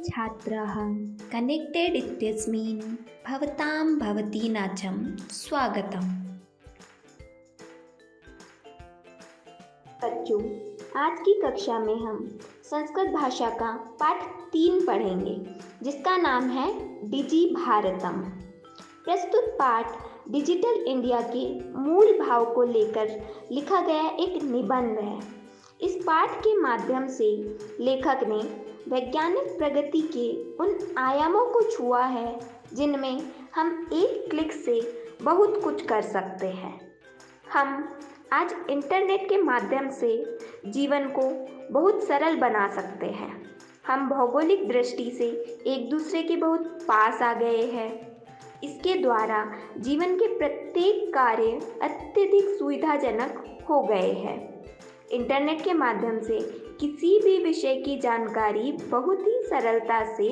छात्राः कनेक्टेड इत्यस्मिन् भवतां भवतीनाचं स्वागतम्। बच्चों, आज की कक्षा में हम संस्कृत भाषा का पाठ 3 पढ़ेंगे, जिसका नाम है डिजि भारतम। प्रस्तुत पाठ डिजिटल इंडिया के मूल भाव को लेकर लिखा गया एक निबंध है। इस पाठ के माध्यम से लेखक ने वैज्ञानिक प्रगति के उन आयामों को छुआ है जिनमें हम एक क्लिक से बहुत कुछ कर सकते हैं। हम आज इंटरनेट के माध्यम से जीवन को बहुत सरल बना सकते हैं। हम भौगोलिक दृष्टि से एक दूसरे के बहुत पास आ गए हैं। इसके द्वारा जीवन के प्रत्येक कार्य अत्यधिक सुविधाजनक हो गए हैं। इंटरनेट के माध्यम से किसी भी विषय की जानकारी बहुत ही सरलता से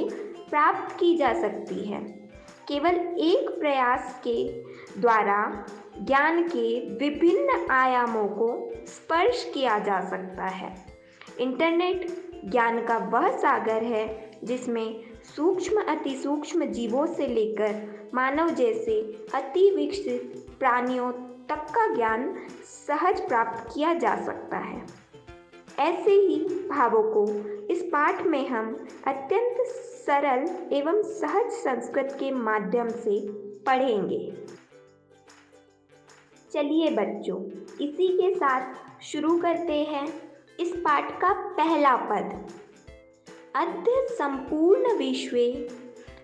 प्राप्त की जा सकती है। केवल एक प्रयास के द्वारा ज्ञान के विभिन्न आयामों को स्पर्श किया जा सकता है। इंटरनेट ज्ञान का वह सागर है जिसमें सूक्ष्म अति सूक्ष्म जीवों से लेकर मानव जैसे अति विकसित प्राणियों तक का ज्ञान सहज प्राप्त किया जा सकता है। ऐसे ही भावों को इस पाठ में हम अत्यंत सरल एवं सहज संस्कृत के माध्यम से पढ़ेंगे। चलिए बच्चों, इसी के साथ शुरू करते हैं इस पाठ का पहला पद। अद्य संपूर्ण विश्वे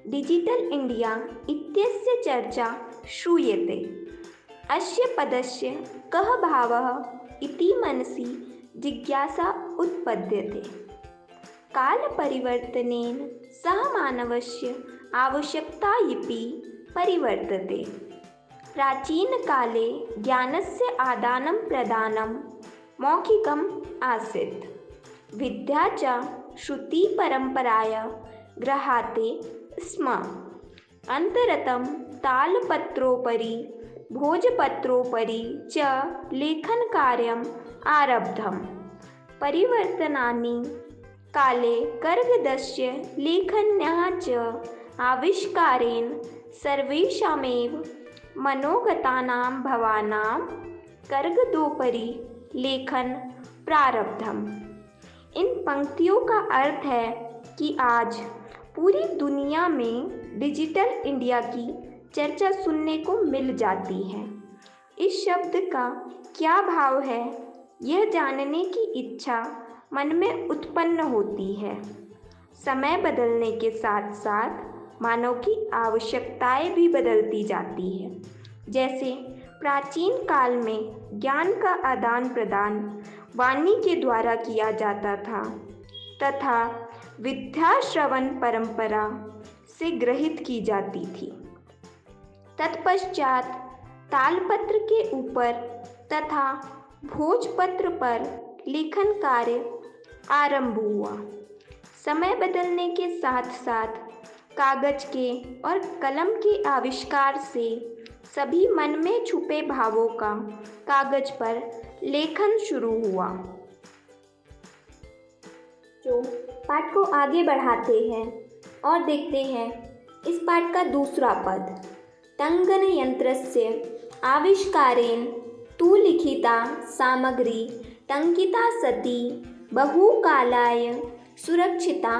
डिजिटल इंडिया इत्यस्य चर्चा श्रूयते। अस्य पदस्य कः भावः इति मनसि जिज्ञासा उत्पद्यते। कालपरिवर्तनेन सह मानवस्य आवश्यकताऽपि परिवर्तते। प्राचीनकाले ज्ञानस्य आदानं प्रदानं मौखिकम् आसीत्। विद्या च श्रुतिपरम्पराया गृह्यते स्म। अनन्तरं तालपत्रोपरि भोजपत्रोपरि च लेखनकार्यम् आरब्धम्। परिवर्तनानि काले कर्गदस्य लेखन्याः च आविष्कारेण सर्वेषामेव मनोगतानां भावानां कर्गदोपरि लेखन प्रारब्धम्। इन पंक्तियों का अर्थ है कि आज पूरी दुनिया में डिजिटल इंडिया की चर्चा सुनने को मिल जाती है। इस शब्द का क्या भाव है, यह जानने की इच्छा मन में उत्पन्न होती है। समय बदलने के साथ साथ मानव की आवश्यकताएं भी बदलती जाती है। जैसे प्राचीन काल में ज्ञान का आदान प्रदान वाणी के द्वारा किया जाता था तथा विद्या श्रवण परंपरा से ग्रहित की जाती थी। तत्पश्चात तालपत्र के ऊपर तथा भोजपत्र पर लेखन कार्य आरंभ हुआ। समय बदलने के साथ साथ कागज के और कलम के आविष्कार से सभी मन में छुपे भावों का कागज पर लेखन शुरू हुआ। जो पाठ को आगे बढ़ाते हैं और देखते हैं इस पाठ का दूसरा पद। टङ्कन यंत्रस्य आविष्कारेण तु लिखिता सामग्री टङ्किता सती बहुकालाय सुरक्षिता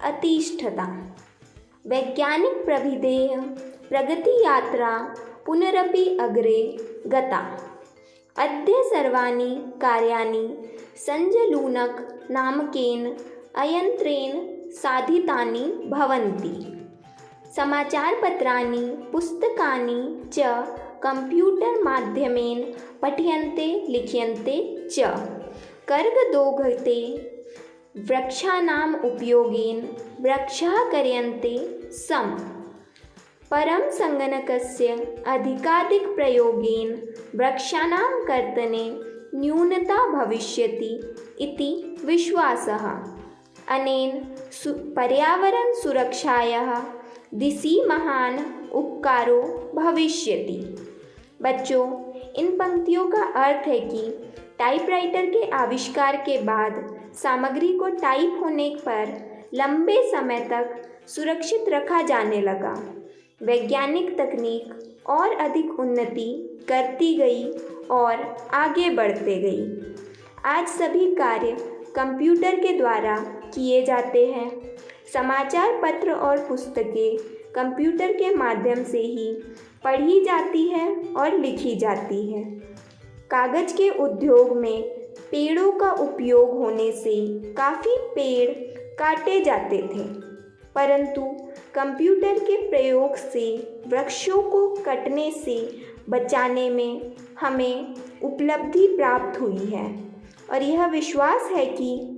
अतिष्ठता। वैज्ञानिक प्रविधेः प्रगति यात्रा पुनरपि अग्रे गता। अद्य सर्वाणि कार्याणि सञ्जलूनक नामकेन अयन्त्रेण साधितानि भवन्ति। समाचारपत्राणि पुस्तकानि च कंप्यूटर माध्यमेन पठ्यन्ते लिख्यन्ते च। कर्गदोगते वृक्षाणाम् उपयोगेन वृक्षः कर्यन्ते सम। परं संगणकस्य अधिकाधिकप्रयोगेन वृक्षाणां कर्तने न्यूनता भविष्यति इति विश्वासः। अनेन पर्यावरण सुरक्षायाः दिशि महान उपकारो भविष्यति। बच्चों, इन पंक्तियों का अर्थ है कि टाइपराइटर के आविष्कार के बाद सामग्री को टाइप होने पर लंबे समय तक सुरक्षित रखा जाने लगा। वैज्ञानिक तकनीक और अधिक उन्नति करती गई और आगे बढ़ते गई। आज सभी कार्य कंप्यूटर के द्वारा किए जाते हैं। समाचार पत्र और पुस्तकें कंप्यूटर के माध्यम से ही पढ़ी जाती है और लिखी जाती है। कागज के उद्योग में पेड़ों का उपयोग होने से काफ़ी पेड़ काटे जाते थे, परंतु कंप्यूटर के प्रयोग से वृक्षों को कटने से बचाने में हमें उपलब्धि प्राप्त हुई है और यह विश्वास है कि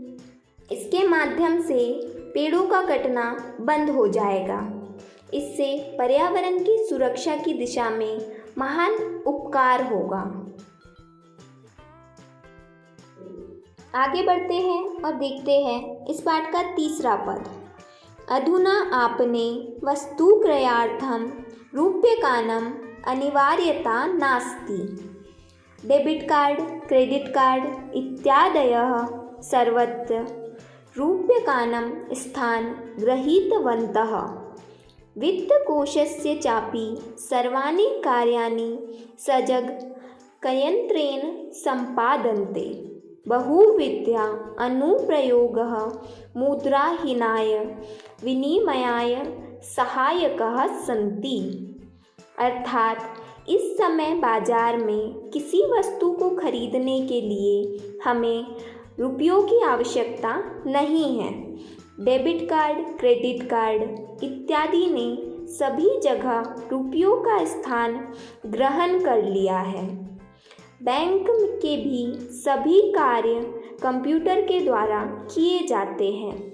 इसके माध्यम से पेड़ों का कटना बंद हो जाएगा। इससे पर्यावरण की सुरक्षा की दिशा में महान उपकार होगा। आगे बढ़ते हैं और देखते हैं इस पाठ का तीसरा पद। अधुना आपने वस्तुक्रयार्थं रूप्यकाणाम् अनिवार्यता नास्ति। डेबिट कार्ड, क्रेडिट कार्ड इत्यादयः सर्वत्र रूप्यकाणां स्थानं गृहीतवन्तः। वित्तकोशस्य चापि सर्वाणि कार्याणि सजगयन्त्रेण सम्पाद्यन्ते। बहुविधः अनुप्रयोगः मुद्राहीनाय विनिमयाय सहायकः सन्ति। अर्थात इस समय बाजार में किसी वस्तु को खरीदने के लिए हमें रुपयों की आवश्यकता नहीं है। डेबिट कार्ड, क्रेडिट कार्ड इत्यादि ने सभी जगह रुपयों का स्थान ग्रहण कर लिया है। बैंक के भी सभी कार्य कंप्यूटर के द्वारा किए जाते हैं।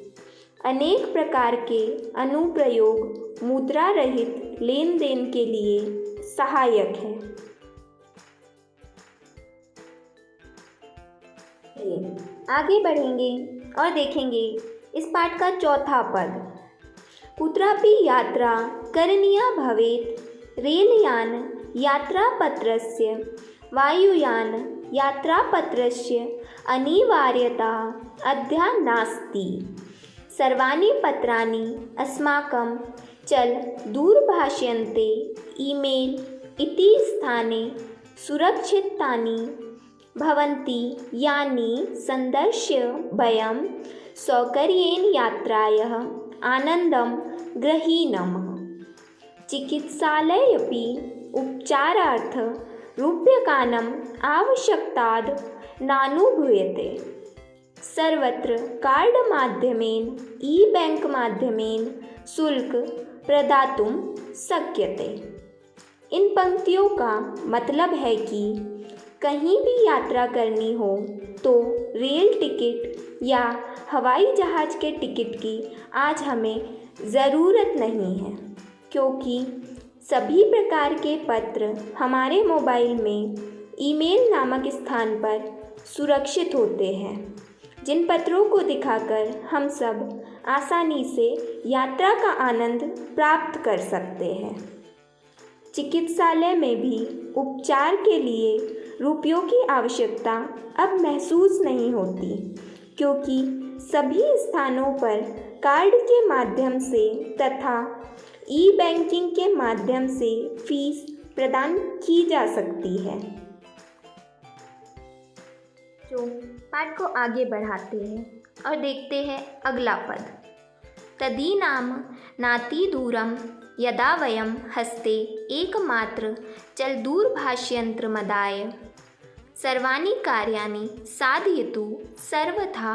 अनेक प्रकार के अनुप्रयोग मुद्रा रहित लेन देन के लिए सहायक है। आगे बढ़ेंगे और देखेंगे इस पाठ का चौथा पद। कुत्रापि यात्रा करणीया भवेत् रेलयान यात्रापत्रस्य वायुयान यात्रापत्रस्य अनिवार्यता अद्या नास्ति। सर्वाणि पत्राणि अस्माकं चल दूरभाष्यन्ते ईमेल इति स्थाने सुरक्षितानि भवन्ति यानि सन्दर्श्य वयं सौकर्येण यात्रायाः आनन्दं गृह्णीमः। चिकित्सालयेऽपि उपचारार्थ रूप्यकाणाम् आवश्यकता नानुभूयते। सर्वत्र कार्ड माध्यमेन ई-बैंक माध्यमेन शुल्क प्रदातुं शक्यते। इन पंक्तियों का मतलब है कि कहीं भी यात्रा करनी हो तो रेल टिकट या हवाई जहाज़ के टिकट की आज हमें ज़रूरत नहीं है, क्योंकि सभी प्रकार के पत्र हमारे मोबाइल में ईमेल नामक स्थान पर सुरक्षित होते हैं, जिन पत्रों को दिखाकर हम सब आसानी से यात्रा का आनंद प्राप्त कर सकते हैं। चिकित्सालय में भी उपचार के लिए रुपयों की आवश्यकता अब महसूस नहीं होती, क्योंकि सभी स्थानों पर कार्ड के माध्यम से तथा ई-बैंकिंग के माध्यम से फीस प्रदान की जा सकती है। जो पाठ को आगे बढ़ाते हैं और देखते हैं अगला पद। तदीनाम नातिदूरम यदा वयं हस्ते एकमात्र चल दूरभाष्ययन्त्रमदाय सर्वाणि कार्याणि साधयितुं सर्वथा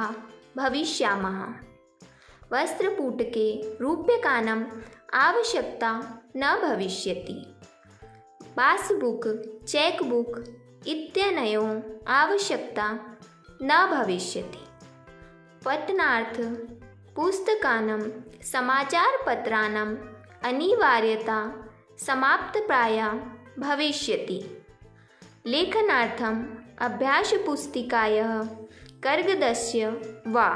भविष्यामः। वस्त्रपुटके रूप्यकाणाम् आवश्यकता न भविष्यति। पासबुक, चेकबुक इत्यनयोः आवश्यकता न भविष्यति। पठनार्थ पुस्तकानां समाचारपत्राणाम् अनिवार्यता समाप्तप्राया भविष्यति। लेखनार्थम् अभ्यासपुस्तिकायाः कागदस्य वा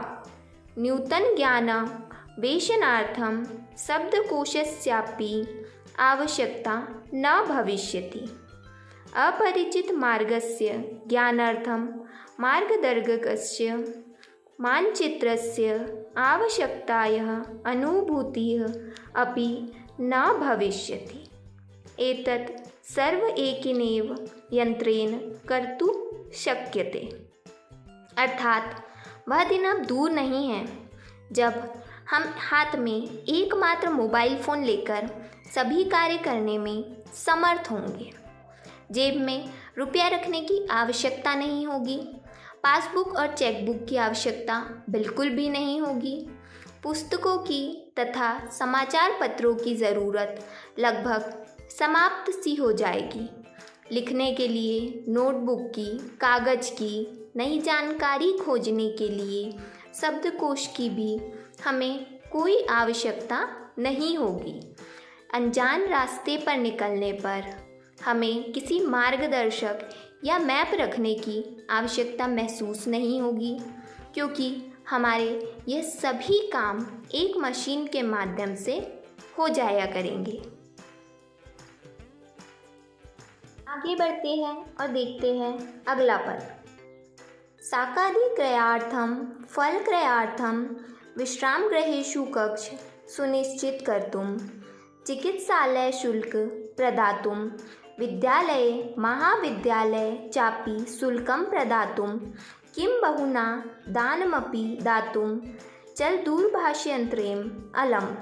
नूतनज्ञानान्वेषणार्थं शब्दकोशस्यापि आवश्यकता न भविष्यति। अपरिचितमार्गस्य ज्ञानार्थं मार्गदर्शकस्य मानचित्रस्य आवश्यकतायाः अनुभूतिः अपि न भविष्यति। एतत् सर्व एकेनैव यन्त्रेण कर्तुं शक्यते। अर्थात वह दिन अब दूर नहीं है जब हम हाथ में एकमात्र मोबाइल फ़ोन लेकर सभी कार्य करने में समर्थ होंगे। जेब में रुपया रखने की आवश्यकता नहीं होगी, पासबुक और चेकबुक की आवश्यकता बिल्कुल भी नहीं होगी, पुस्तकों की तथा समाचार पत्रों की ज़रूरत लगभग समाप्त सी हो जाएगी। लिखने के लिए नोटबुक की, कागज़ की, नई जानकारी खोजने के लिए शब्दकोश की भी हमें कोई आवश्यकता नहीं होगी। अनजान रास्ते पर निकलने पर हमें किसी मार्गदर्शक या मैप रखने की आवश्यकता महसूस नहीं होगी, क्योंकि हमारे यह सभी काम एक मशीन के माध्यम से हो जाया करेंगे। आगे बढ़ते हैं और देखते हैं अगला पद। शाकादि क्रयार्थम फल क्रयार्थम विश्रामगृहेषु कक्ष सुनिश्चित कर्तुं चिकित्सालय शुल्क प्रदातुं विद्यालये महाविद्यालये चापि शुल्कं प्रदातुं किं बहुना दानमपि दातुं चल दूरभाषयंत्रेण अलम्।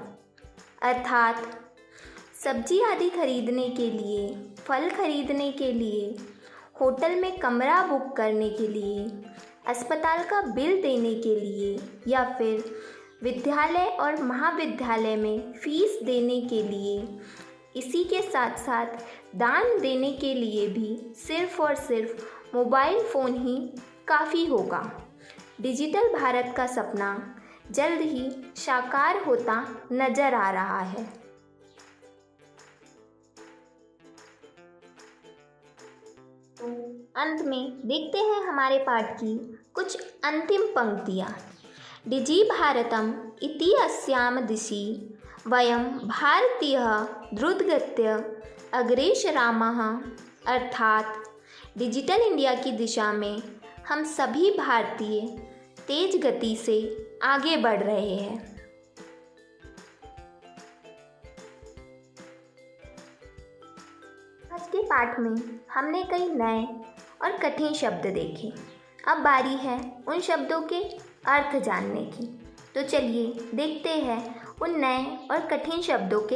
अर्थात सब्जी आदि खरीदने के लिए, फल खरीदने के लिए, होटल में कमरा बुक करने के लिए, अस्पताल का बिल देने के लिए या फिर विद्यालय और महाविद्यालय में फीस देने के लिए, इसी के साथ साथ दान देने के लिए भी सिर्फ और सिर्फ मोबाइल फ़ोन ही काफ़ी होगा। डिजिटल भारत का सपना जल्द ही साकार होता नज़र आ रहा है। तो अंत में देखते हैं हमारे पाठ की कुछ अंतिम पंक्तियाँ। डिजि भारतम इति अस्याम दिशि वयं भारतीयः द्रुतगत्या अग्रेसरामः। अर्थात डिजिटल इंडिया की दिशा में हम सभी भारतीय तेज गति से आगे बढ़ रहे हैं। आज के पाठ में हमने कई नए और कठिन शब्द देखे। अब बारी है उन शब्दों के अर्थ जानने की। तो चलिए देखते हैं उन नए और कठिन शब्दों के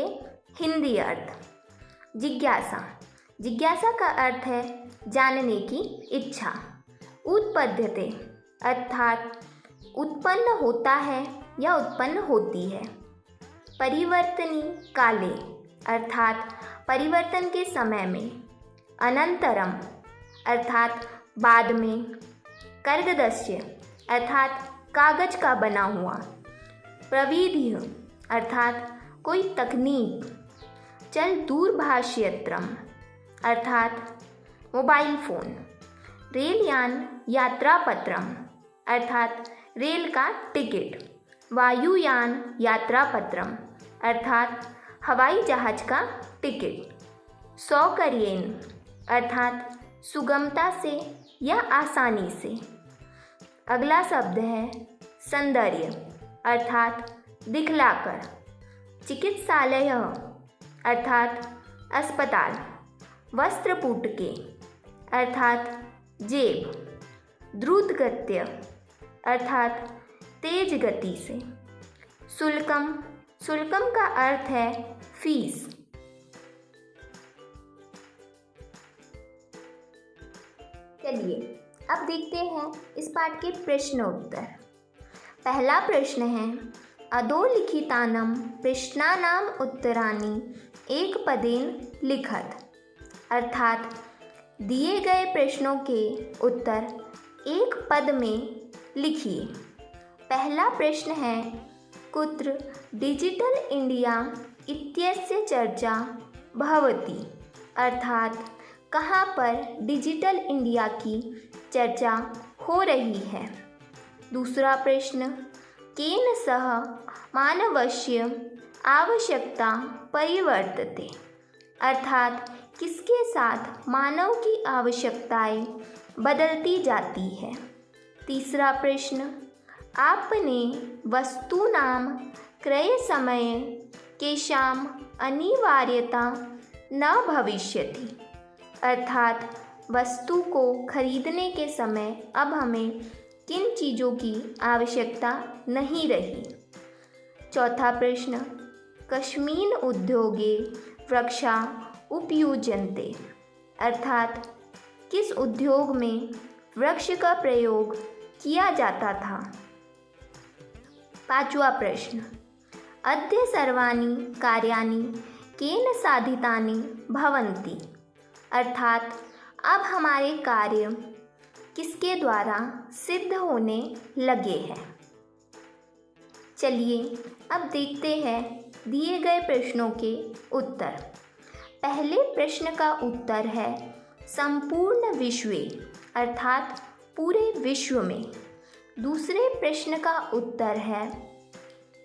हिंदी अर्थ। जिज्ञासा। जिज्ञासा का अर्थ है जानने की इच्छा। उत्पद्यते अर्थात उत्पन्न होता है या उत्पन्न होती है। परिवर्तनी काले अर्थात परिवर्तन के समय में। अनंतरम अर्थात बाद में। कर्गदस्य अर्थात कागज का बना हुआ। प्रविधि अर्थात कोई तकनीक। चल दूरभाषयंत्रम अर्थात मोबाइल फ़ोन। रेलयान यात्रा पत्रम अर्थात रेल का टिकट। वायुयान यात्रा पत्रम अर्थात हवाई जहाज का टिकट। सौकर्येन अर्थात सुगमता से या आसानी से। अगला शब्द है सौंदर्य अर्थात दिखलाकर। चिकित्सालय अर्थात अस्पताल। वस्त्रपुटके अर्थात जेब। द्रुतगत्य अर्थात तेज गति से। शुल्कम। शुल्कम का अर्थ है फीस। चलिए अब देखते हैं इस पाठ के प्रश्न उत्तर। पहला प्रश्न है अधोलिखितानां प्रश्नानां उत्तराणि एकपदेन लिखत। अर्थात दिए गए प्रश्नों के उत्तर एक पद में लिखिए। पहला प्रश्न है कुत्र डिजिटल इंडिया इत्यस्य चर्चा भवति। अर्थात कहाँ पर डिजिटल इंडिया की चर्चा हो रही है। दूसरा प्रश्न केन सह मानवस्य आवश्यकता परिवर्तते। अर्थात किसके साथ मानव की आवश्यकताएं बदलती जाती है। तीसरा प्रश्न आपने वस्तूनां क्रयसमये केषाम् अनिवार्यता न भविष्यति। अर्थात वस्तु को खरीदने के समय अब हमें किन चीज़ों की आवश्यकता नहीं रही। चौथा प्रश्न, कस्मिन् उद्योगे वृक्षा उपयुज्यन्ते। अर्थात किस उद्योग में वृक्ष का प्रयोग किया जाता था। पांचवा प्रश्न, अद्य सर्वाणि कार्याणि केन साधितानि भवन्ति। अर्थात अब हमारे कार्य किसके द्वारा सिद्ध होने लगे हैं। चलिए अब देखते हैं दिए गए प्रश्नों के उत्तर। पहले प्रश्न का उत्तर है संपूर्ण विश्वे, अर्थात पूरे विश्व में। दूसरे प्रश्न का उत्तर है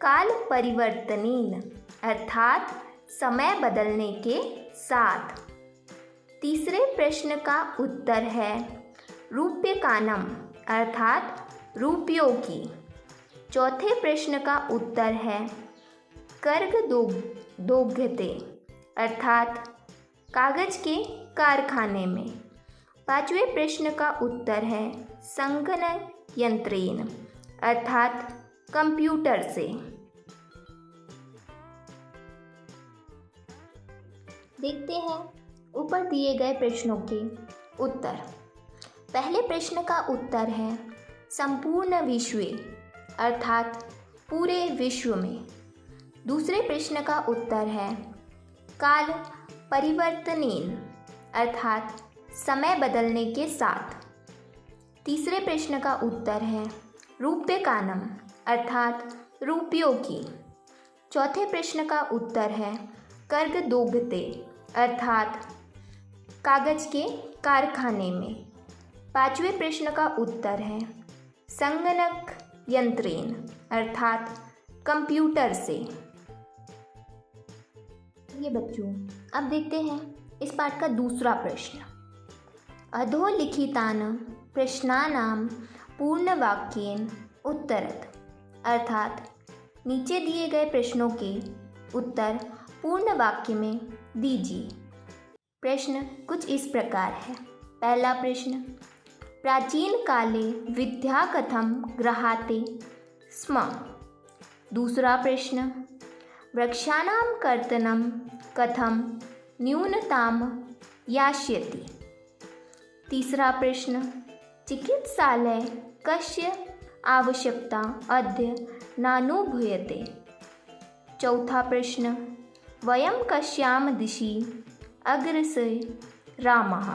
काल परिवर्तनेन, अर्थात समय बदलने के साथ। तीसरे प्रश्न का उत्तर है रूप्यकाणम, अर्थात रुपयों की। चौथे प्रश्न का उत्तर है कर्गदोग्धते, अर्थात कागज के कारखाने में। पांचवें प्रश्न का उत्तर है संगणक यंत्रेण, अर्थात कंप्यूटर से। देखते हैं ऊपर दिए गए प्रश्नों के उत्तर। पहले प्रश्न का उत्तर है संपूर्ण विश्वे, अर्थात पूरे विश्व में। दूसरे प्रश्न का उत्तर है काल परिवर्तनेन, अर्थात समय बदलने के साथ। तीसरे प्रश्न का उत्तर है रूप्यकाणम, अर्थात रुपयों की। चौथे प्रश्न का उत्तर है कर्गदोग्धते, अर्थात कागज के कारखाने में। पांचवें प्रश्न का उत्तर है संगणक यंत्रेण, अर्थात कंप्यूटर से। ये बच्चों अब देखते हैं इस पाठ का दूसरा प्रश्न। अधोलिखितान् प्रश्नानां पूर्णवाक्येन उत्तरत, अर्थात नीचे दिए गए प्रश्नों के उत्तर पूर्ण वाक्य में दीजिए। प्रश्न कुछ इस प्रकार है। पहला प्रश्न, प्राचीन काले विद्या कथं गृह्यते स्म। दूसरा प्रश्न, वृक्षाणां कर्तनं कथं न्यूनतां यास्यति। तीसरा प्रश्न, चिकित्सालय कस्य आवश्यकता अद्य नानुभूयते। चौथा प्रश्न, वयं कस्यां दिशि अग्रसरामः।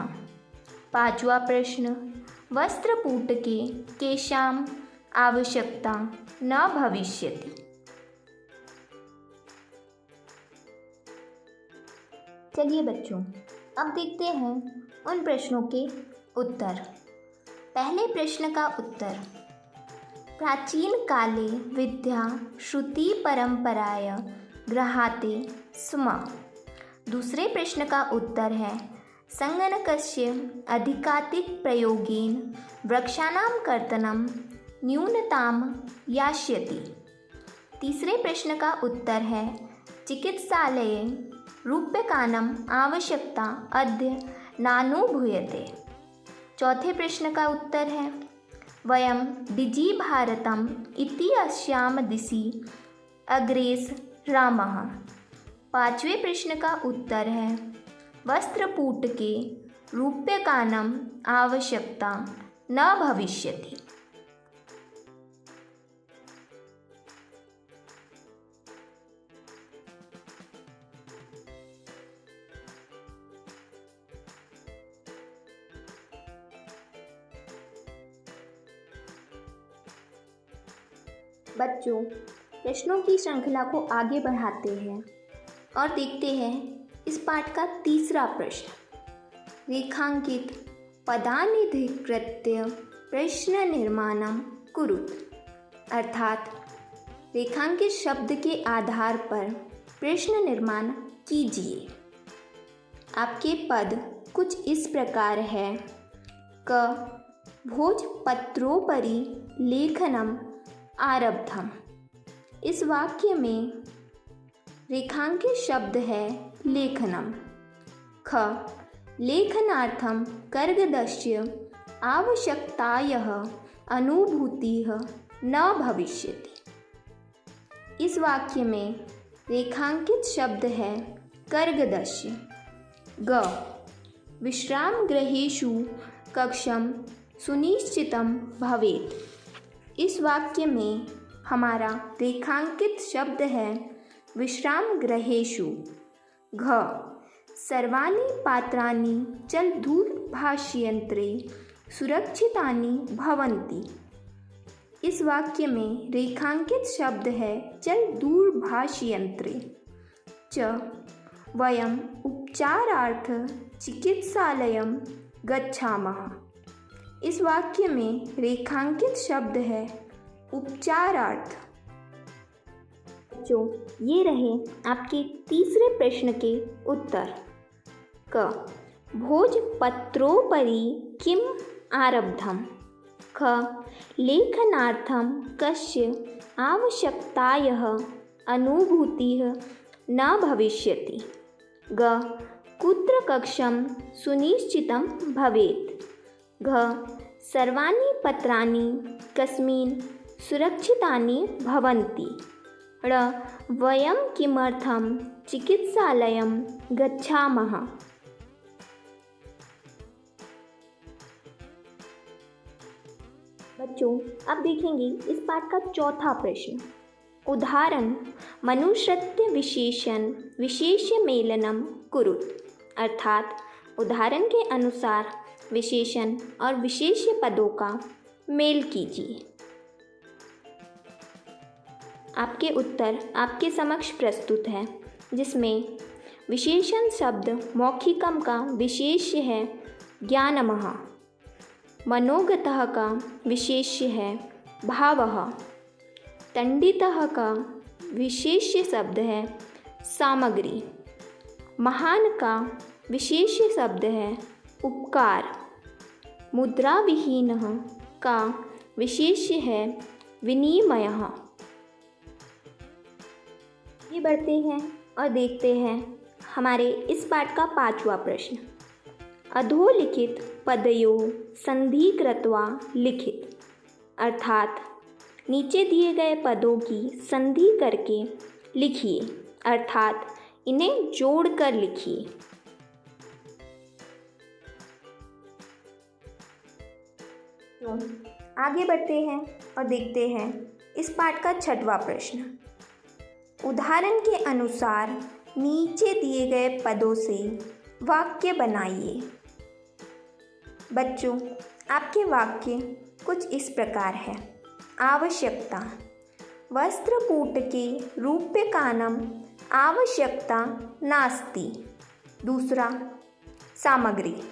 पांचवा प्रश्न, वस्त्रपूटके केषाम् आवश्यकता न भविष्यति। चलिए बच्चों अब देखते हैं उन प्रश्नों के उत्तर। पहले प्रश्न का उत्तर, प्राचीन काले विद्या श्रुति परंपराय गृह्यते स्म। दूसरे प्रश्न का उत्तर है संगणकस्य अधिकाधिक प्रयोगेन वृक्षाणां कर्तनं न्यूनतां यास्यति। तीसरे प्रश्न का उत्तर है चिकित्सालये रूप्यकाणाम् आवश्यकता अद्य नानुभूयते। चौथे प्रश्न का उत्तर है वयं डिजिभारतम् इति अस्यां दिशि अग्रेसरामः। पांचवें प्रश्न का उत्तर है वस्त्रपूटके रूप्यकाणाम् आवश्यकता न भविष्यति। बच्चों प्रश्नों की श्रृंखला को आगे बढ़ाते हैं और देखते हैं इस पाठ का तीसरा प्रश्न। रेखांकित पदानिधिकृत्य प्रश्न निर्माणं कुरुत, अर्थात रेखांकित शब्द के आधार पर प्रश्न निर्माण कीजिए। आपके पद कुछ इस प्रकार है। क भोजपत्रोपरि लेखनं आरब्धम। इस वाक्य में रेखांकित शब्द है लेखनम। ख लेखनार्थम कर्गदस्य आवश्यकतायाः अनुभूतिः न भविष्यति। इस वाक्य में रेखांकित शब्द है कर्गदस्य। ग विश्रामगृहेषु कक्षम सुनिश्चितम भवेत्। इस वाक्य में हमारा रेखांकित शब्द है विश्रामगृहेषु। घ सर्वाणि पात्राणि चलदूरभाषयंत्रे सुरक्षितानि भवन्ति। इस वाक्य में रेखांकित शब्द है चलदूरभाषयंत्रे। च वयम् उपचारार्थ चिकित्सालयं गच्छामः। इस वाक्य में रेखांकित शब्द है उपचारार्थ। बच्चों, ये रहे आपके तीसरे प्रश्न के उत्तर। क भोजपत्रोपरि किम् आरब्धम। ख लेखनार्थं कस्य आवश्यकतायाः अनुभूतिः न भविष्यति। ग कुत्र कक्षं सुनिश्चितं भवेत्। घ सर्वाणि पत्राणि कस्मिन् सुरक्षितानि भवन्ति। ण वयं किमर्थं चिकित्सालयं गच्छामः। बच्चों, अब देखेंगे इस पाठ का चौथा प्रश्न। उदाहरण मनुष्यत्व विशेषण विशेष्य मेलनम कुरुत। अर्थात उदाहरण के अनुसार विशेषण और विशेष्य पदों का मेल कीजिए। आपके उत्तर आपके समक्ष प्रस्तुत है, जिसमें विशेषण शब्द मौखिकम का विशेष्य है ज्ञानमः, मनोगतः का विशेष्य है भावः, तंडितः का विशेष्य शब्द है सामग्री, महान का विशेष्य शब्द है उपकार, मुद्राविहीनः का विशेष्य है विनिमयः। ये बढ़ते हैं और देखते हैं हमारे इस पाठ का पांचवा प्रश्न। अधोलिखित पदयोः संधि कृत्वा लिखित। अर्थात नीचे दिए गए पदों की संधि करके लिखिए, अर्थात इन्हें जोड़कर लिखिए। तो आगे बढ़ते हैं और देखते हैं इस पाठ का छठवां प्रश्न। उदाहरण के अनुसार नीचे दिए गए पदों से वाक्य बनाइए। बच्चों, आपके वाक्य कुछ इस प्रकार है। आवश्यकता वस्त्रकूटके रूप्यकाणाम् आवश्यकता नास्ति। दूसरा सामग्री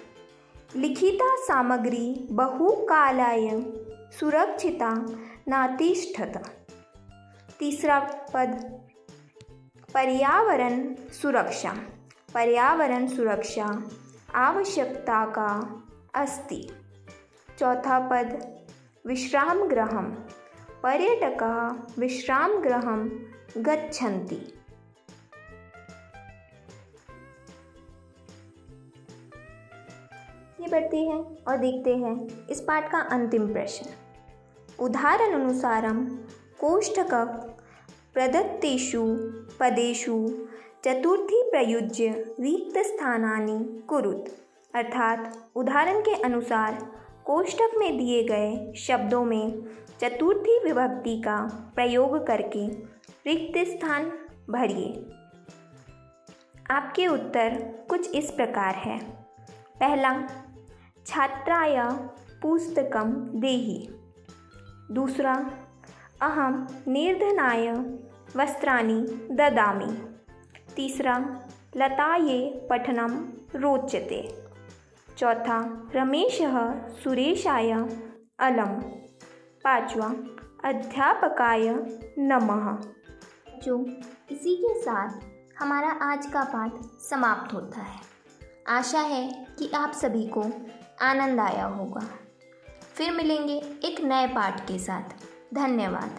लिखिता सामग्री बहुकालाय सुरक्षिता नातिष्ठत। तीसरा पद पर्यावरण सुरक्षा, पर्यावरण सुरक्षा आवश्यकता का अस्ति। चौथा पद विश्रामगृहं पर्यटकाः विश्रामगृहं गच्छन्ति। ये बढ़ते हैं और देखते हैं इस पाठ का अंतिम प्रश्न। उदाहरण अनुसारम कोष्ठक प्रदत्तेषु पदेषु चतुर्थी प्रयुज्य रिक्तस्थानानि कुरुत। अर्थात उदाहरण के अनुसार कोष्ठक में दिए गए शब्दों में चतुर्थी विभक्ति का प्रयोग करके रिक्त स्थान भरिए। आपके उत्तर कुछ इस प्रकार है। पहला छात्राय पुस्तकं देहि। दूसरा अहम निर्धनाय वस्त्राणि ददामि। तीसरा लतायै पठनं रोचते। चौथा रमेशः सुरेशाय अलम्। पांचवा अध्यापकाय नमः। जो इसी के साथ हमारा आज का पाठ समाप्त होता है। आशा है कि आप सभी को आनंद आया होगा। फिर मिलेंगे एक नए पाठ के साथ। धन्यवाद।